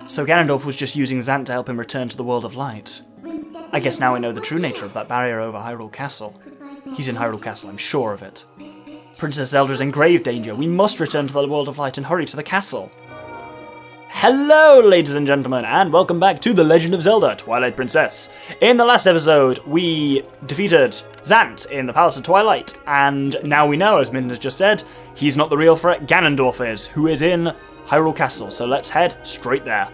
So Ganondorf was just using Zant to help him return to the world of light. I guess now we know the true nature of that barrier over Hyrule Castle. He's in Hyrule Castle, I'm sure of it. Princess Zelda's in grave danger. We must return to the world of light and hurry to the castle. Hello, ladies and gentlemen, and welcome back to The Legend of Zelda, Twilight Princess. In the last episode, we defeated Zant in the Palace of Twilight, and now we know, as Min has just said, he's not the real threat, Ganondorf is, who is in Hyrule Castle, so let's head straight there.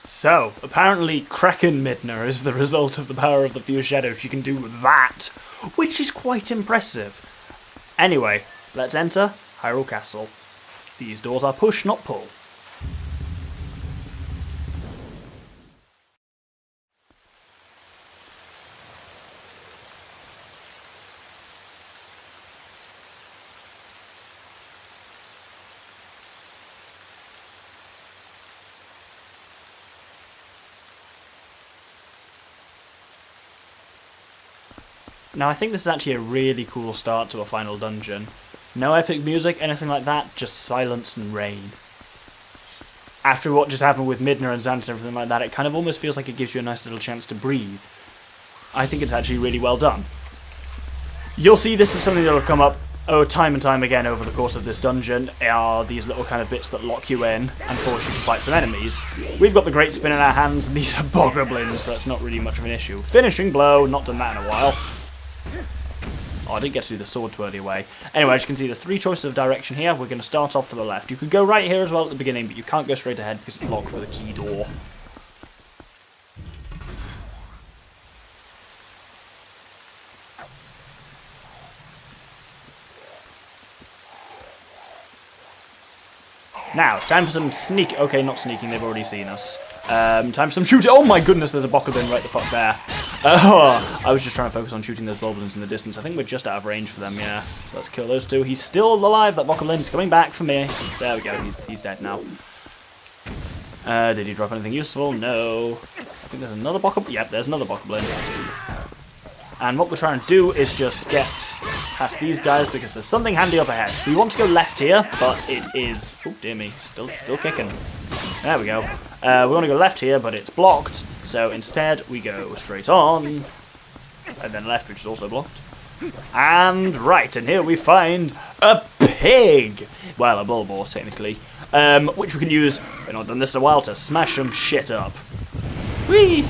So, apparently Kraken Midna is the result of the power of the few shadows. She can do that, which is quite impressive. Anyway, let's enter Hyrule Castle. These doors are push, not pull. Now I think this is actually a really cool start to a final dungeon. No epic music, anything like that, just silence and rain. After what just happened with Midna and Zant and everything like that, it kind of almost feels like it gives you a nice little chance to breathe. I think it's actually really well done. You'll see this is something that will come up time and time again over the course of this dungeon, are these little kind of bits that lock you in and force you to fight some enemies. We've got the Great Spin in our hands, and these are bogoblins, so that's not really much of an issue. Finishing blow, not done that in a while. Oh, I didn't get to do the sword twirly away. Anyway, as you can see, there's three choices of direction here. We're going to start off to the left. You could go right here as well at the beginning, but you can't go straight ahead because it's locked with a key door. Now, time for some sneak... Okay, not sneaking, they've already seen us. Time for some shooting. Oh my goodness, there's a bokoblin right the fuck there. I was just trying to focus on shooting those bokoblins in the distance. I think we're just out of range for them, yeah. So let's kill those two. He's still alive, that bokoblin. He's coming back for me. There we go, he's dead now. Did he drop anything useful? No. I think there's another bokoblin. Yep, there's another bokoblin. And what we're trying to do is just get past these guys because there's something handy up ahead. We want to go left here, but it is... Oh, dear me. Still kicking. There we go. We want to go left here, but it's blocked. So instead, we go straight on. And then left, which is also blocked. And right, and here we find a pig. Well, a bulbor, technically. Which we can use, we've not done this in a while, to smash some shit up. Whee!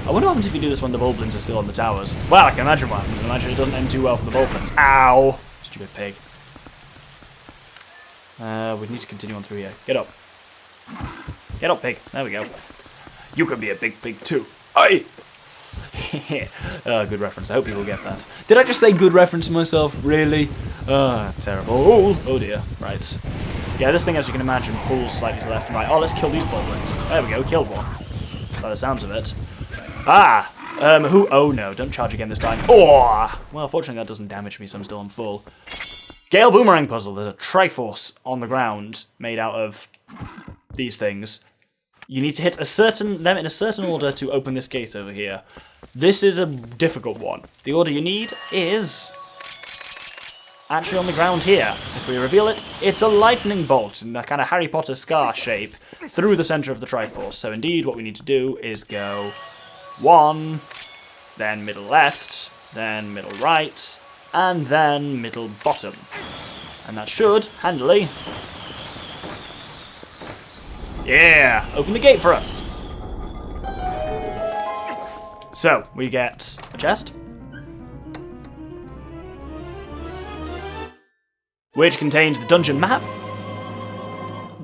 I wonder what happens if you do this when the bulblins are still on the towers. Well, I can imagine what happens. I imagine it doesn't end too well for the bulblins. Ow! Stupid pig. We need to continue on through here. Get up. Get up, pig. There we go. You can be a big pig too. Aye! Good reference. I hope people get that. Did I just say good reference to myself? Really? Terrible. Oh dear. Right. Yeah, this thing, as you can imagine, pulls slightly to the left and right. Oh, let's kill these boglins. There we go, killed one. By the sounds of it. Who? Oh no, don't charge again this time. Oh! Well, fortunately that doesn't damage me, so I'm still on full. Gale Boomerang Puzzle. There's a Triforce on the ground made out of these things. You need to hit them in a certain order to open this gate over here. This is a difficult one. The order you need is actually on the ground here. If we reveal it, it's a lightning bolt in a kind of Harry Potter scar shape through the center of the Triforce. So indeed, what we need to do is go 1, then middle left, then middle right, and then middle bottom. And that should, handily... Yeah! Open the gate for us! So, we get a chest, which contains the dungeon map.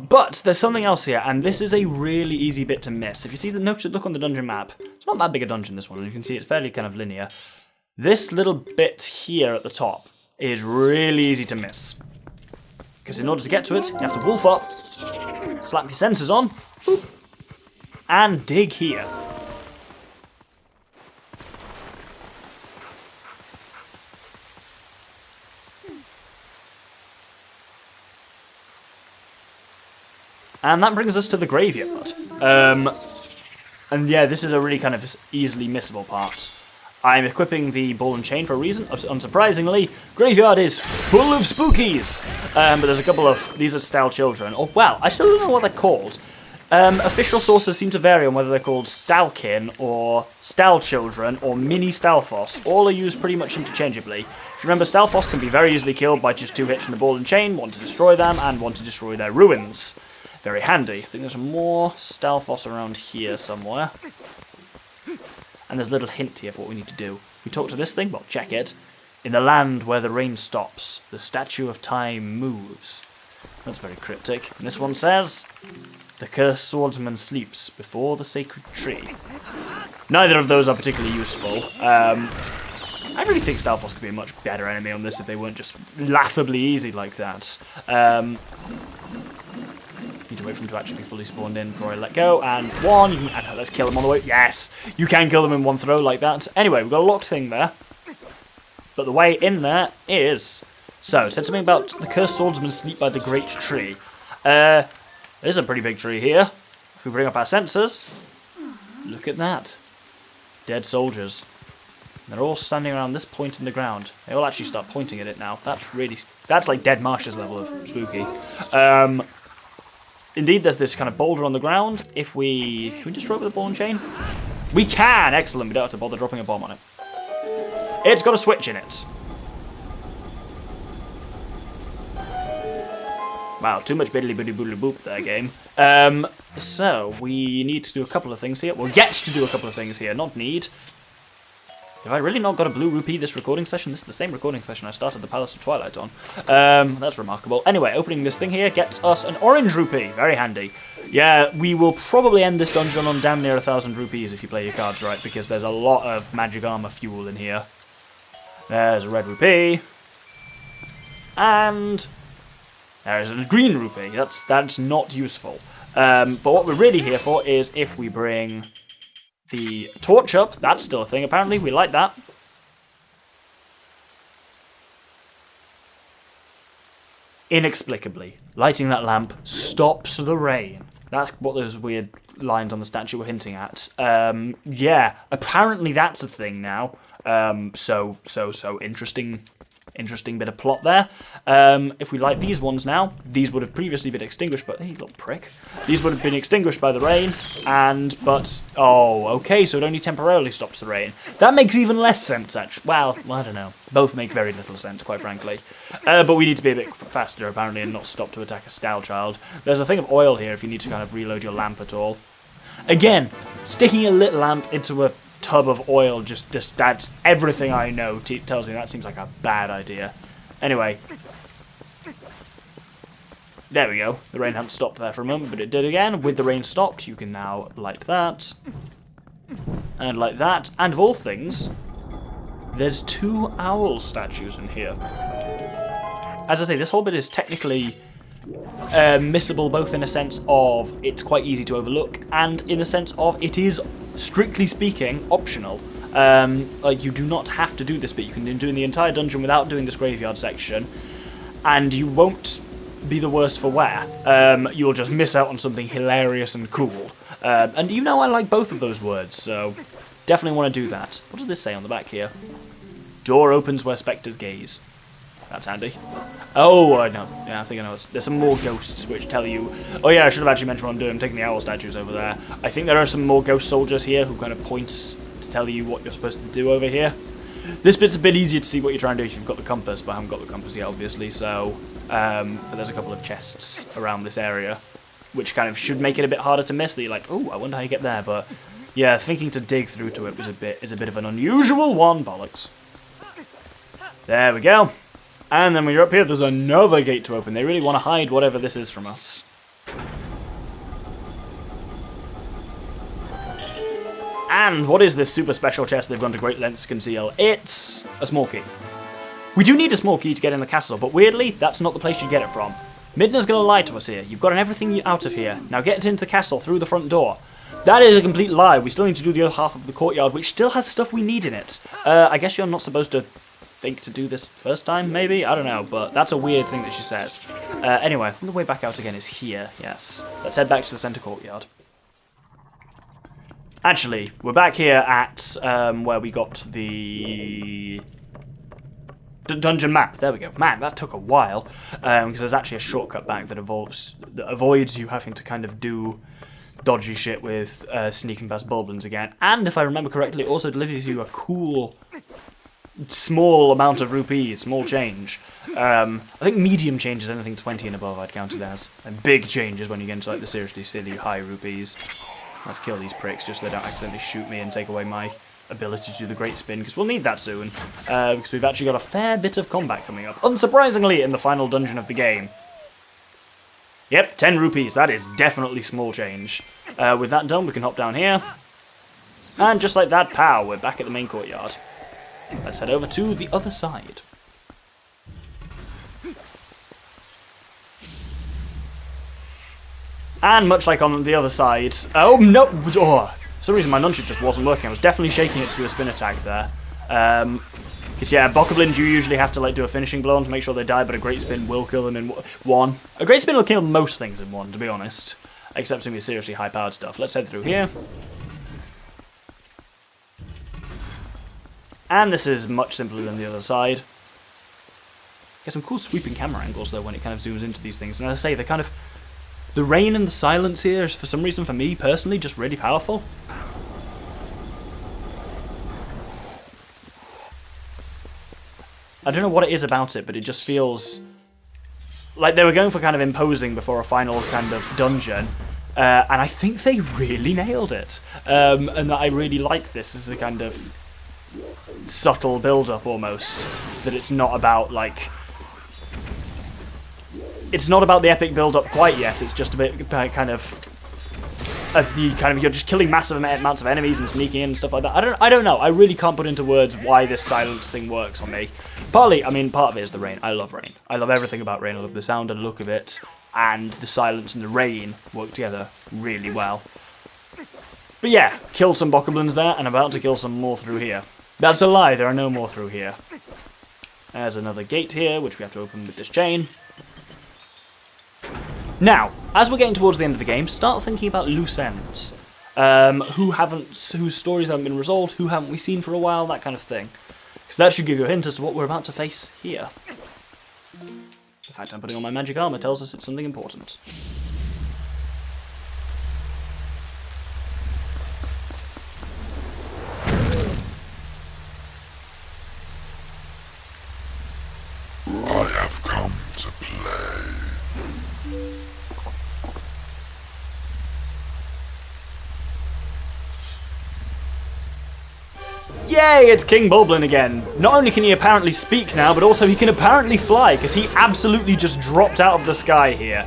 But there's something else here, and this is a really easy bit to miss. If you see the look on the dungeon map, it's not that big a dungeon, this one, and you can see it's fairly kind of linear. This little bit here at the top is really easy to miss. Because in order to get to it, you have to wolf up, slap your sensors on, boop, and dig here. And that brings us to the graveyard. And yeah, this is a really kind of easily missable part. I'm equipping the ball and chain for a reason. Unsurprisingly, graveyard is full of spookies. But there's a couple of... These are Stal Children. Oh, wow, I still don't know what they're called. Official sources seem to vary on whether they're called Stalkin or Stal Children or Mini Stalfos. All are used pretty much interchangeably. If you remember, Stalfos can be very easily killed by just 2 hits from the ball and chain, one to destroy them and one to destroy their ruins. Very handy. I think there's more Stalfos around here somewhere. And there's a little hint here for what we need to do. We talk to this thing, well, check it. In the land where the rain stops, the statue of time moves. That's very cryptic. And this one says, the cursed swordsman sleeps before the sacred tree. Neither of those are particularly useful. I really think Stalfos could be a much better enemy on this if they weren't just laughably easy like that. Need to wait for them to actually be fully spawned in before I let go. And 1, you can, let's kill them on the way. Yes, you can kill them in one throw like that. Anyway, we've got a locked thing there. But the way in there is... So, it said something about the cursed swordsman sleep by the great tree. There's a pretty big tree here. If we bring up our sensors, look at that. Dead soldiers. They're all standing around this point in the ground. They all actually start pointing at it now. That's like Dead Marsh's level of spooky. Indeed, there's this kind of boulder on the ground. Can we destroy it with a ball and chain? We can! Excellent, we don't have to bother dropping a bomb on it. It's got a switch in it. Wow, too much biddly boody boodly boop there, game. So, we need to do a couple of things here. We'll get to do a couple of things here, not need. Have I really not got a blue rupee this recording session? This is the same recording session I started the Palace of Twilight on. That's remarkable. Anyway, opening this thing here gets us an orange rupee. Very handy. Yeah, we will probably end this dungeon on damn near 1,000 rupees if you play your cards right, because there's a lot of magic armor fuel in here. There's a red rupee. And there's a green rupee. That's not useful. But what we're really here for is if we bring... the torch up, that's still a thing apparently, we like that. Inexplicably, lighting that lamp stops the rain. That's what those weird lines on the statue were hinting at. Yeah, apparently that's a thing now. So interesting bit of plot there. If we light these ones now, these would have previously been extinguished, but hey, little prick. These would have been extinguished by the rain, oh, okay, so it only temporarily stops the rain. That makes even less sense, actually. Well, I don't know. Both make very little sense, quite frankly. But we need to be a bit faster, apparently, and not stop to attack a Stal child. There's a thing of oil here if you need to kind of reload your lamp at all. Again, sticking a lit lamp into a tub of oil, just that's everything I know tells me that seems like a bad idea. Anyway, there we go. The rain hadn't stopped there for a moment, but it did again. With the rain stopped, you can now light that. And like that. And of all things, there's 2 owl statues in here. As I say, this whole bit is technically missable, both in a sense of it's quite easy to overlook, and in a sense of it is, strictly speaking, optional. Like, you do not have to do this bit. You can do the entire dungeon without doing this graveyard section, and you won't be the worse for wear. You'll just miss out on something hilarious and cool. And you know I like both of those words, so definitely want to do that. What does this say on the back here? Door opens where spectres gaze. That's handy. Oh, I know. Yeah, I think I know. There's some more ghosts which tell you... Oh yeah, I should have actually mentioned what I'm doing. I'm taking the owl statues over there. I think there are some more ghost soldiers here who kind of point to tell you what you're supposed to do over here. This bit's a bit easier to see what you're trying to do if you've got the compass, but I haven't got the compass yet, obviously, so... but there's a couple of chests around this area, which kind of should make it a bit harder to miss. That you're like, oh, I wonder how you get there, but... Yeah, thinking to dig through to it is a bit of an unusual one. Bollocks. There we go. And then when you're up here, there's another gate to open. They really want to hide whatever this is from us. And what is this super special chest they've gone to great lengths to conceal? It's a small key. We do need a small key to get in the castle, but weirdly, that's not the place you get it from. Midna's going to lie to us here. You've gotten everything out of here. Now get into the castle through the front door. That is a complete lie. We still need to do the other half of the courtyard, which still has stuff we need in it. I guess you're not supposed to think to do this first time, maybe? I don't know, but that's a weird thing that she says. Anyway, I think the way back out again is here, yes. Let's head back to the centre courtyard. Actually, we're back here at where we got the dungeon map. There we go. Man, that took a while, because there's actually a shortcut back that avoids you having to kind of do dodgy shit with sneaking past Bulblins again. And if I remember correctly, it also delivers you a cool... small amount of rupees, small change. I think medium change is anything 20 and above I'd count it as. And big change is when you get into like the seriously silly high rupees. Let's kill these pricks just so they don't accidentally shoot me and take away my ability to do the great spin, because we'll need that soon. Because we've actually got a fair bit of combat coming up, unsurprisingly, in the final dungeon of the game. Yep, 10 rupees. That is definitely small change. With that done, we can hop down here. And just like that, pow, we're back at the main courtyard. Let's head over to the other side. And much like on the other side... Oh, no! Oh, for some reason my nunchuck just wasn't working. I was definitely shaking it to do a spin attack there. Because, yeah, Bokoblins, you usually have to like do a finishing blow on to make sure they die, but a great spin will kill them in one. A great spin will kill most things in one, to be honest. Except some of the seriously high-powered stuff. Let's head through here. And this is much simpler than the other side. Get some cool sweeping camera angles, though, when it kind of zooms into these things. And as I say, the kind of... the rain and the silence here is, for some reason, for me, personally, just really powerful. I don't know what it is about it, but it just feels... like they were going for kind of imposing before a final kind of dungeon. And I think they really nailed it. And that I really like this as a kind of... subtle build-up almost, that it's not about like it's not about the epic build-up quite yet. It's just a bit kind of you're just killing massive amounts of enemies and sneaking in and stuff like that. I don't know. I really can't put into words why this silence thing works on me. Partly, I mean, part of it is the rain. I love rain. I love everything about rain. I love the sound and the look of it, and the silence and the rain work together really well. But yeah, killed some Bokoblins there, and about to kill some more through here. That's a lie, there are no more through here. There's another gate here, which we have to open with this chain. Now, as we're getting towards the end of the game, start thinking about loose ends. Whose stories haven't been resolved, who haven't we seen for a while, that kind of thing. Because that should give you a hint as to what we're about to face here. The fact I'm putting on my magic armor tells us it's something important. I have come to play. Yay, it's King Bulblin again. Not only can he apparently speak now, but also he can apparently fly, because he absolutely just dropped out of the sky here.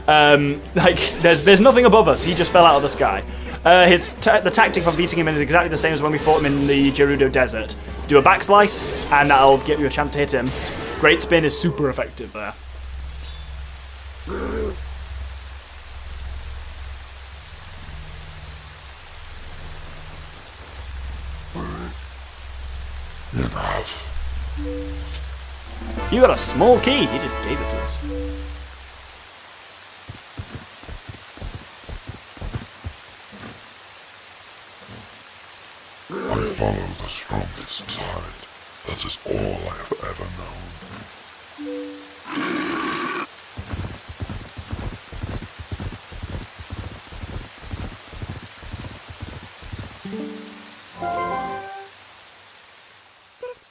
Like, there's nothing above us, he just fell out of the sky. The tactic for beating him is exactly the same as when we fought him in the Gerudo Desert. Do a back slice, and that'll give you a chance to hit him. Great spin is super effective there. Enough. You got a small key. He just gave it to us. I follow the strongest side. That is all I have ever known.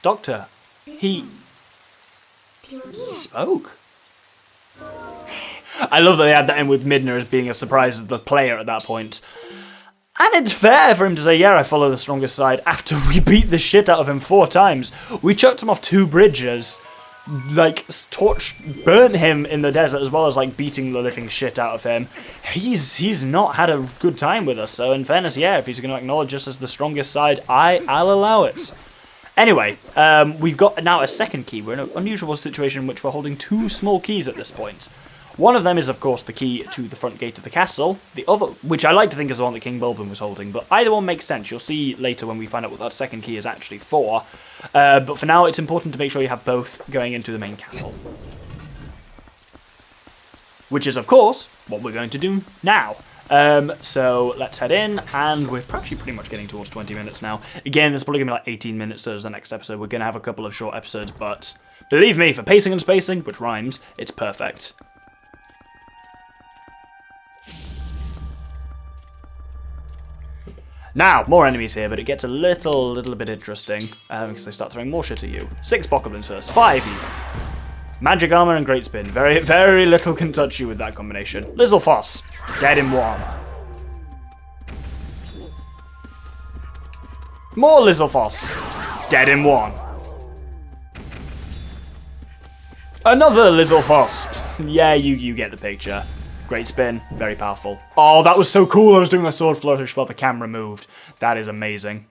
Doctor, he spoke. I love that they had that in with Midna as being a surprise to the player at that point. And it's fair for him to say, yeah, I follow the strongest side after we beat the shit out of him 4 times. We chucked him off 2 bridges, like, burnt him in the desert, as well as, like, beating the living shit out of him. He's not had a good time with us, so in fairness, yeah, if he's going to acknowledge us as the strongest side, I'll allow it. Anyway, we've got now a second key. We're in an unusual situation in which we're holding 2 small keys at this point. One of them is, of course, the key to the front gate of the castle. The other, which I like to think is the one that King Bulbin was holding, but either one makes sense. You'll see later when we find out what that second key is actually for. But for now, it's important to make sure you have both going into the main castle. Which is, of course, what we're going to do now. So let's head in, and we're actually pretty much getting towards 20 minutes now. Again, there's probably going to be like 18 minutes as the next episode. We're going to have a couple of short episodes, but believe me, for pacing and spacing, which rhymes, it's perfect. Now, more enemies here, but it gets a little bit interesting, because they start throwing more shit at you. 6 bokoblins first, 5 even. Magic armor and great spin. Very, very little can touch you with that combination. Lizzlefoss, dead in 1. More Lizzlefoss, dead in 1. Another Lizzlefoss. Yeah, you get the picture. Great spin, very powerful. Oh, that was so cool. I was doing a sword flourish while the camera moved. That is amazing.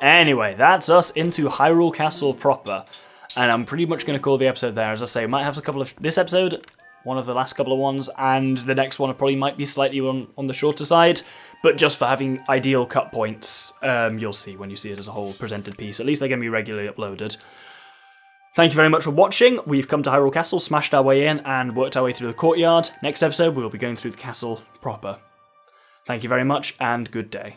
Anyway, that's us into Hyrule Castle proper. And I'm pretty much going to call the episode there. As I say, I might have a couple of... This episode, one of the last couple of ones, and the next one probably might be slightly on the shorter side. But just for having ideal cut points, you'll see when you see it as a whole presented piece. At least they're going to be regularly uploaded. Thank you very much for watching. We've come to Hyrule Castle, smashed our way in, and worked our way through the courtyard. Next episode, we'll be going through the castle proper. Thank you very much, and good day.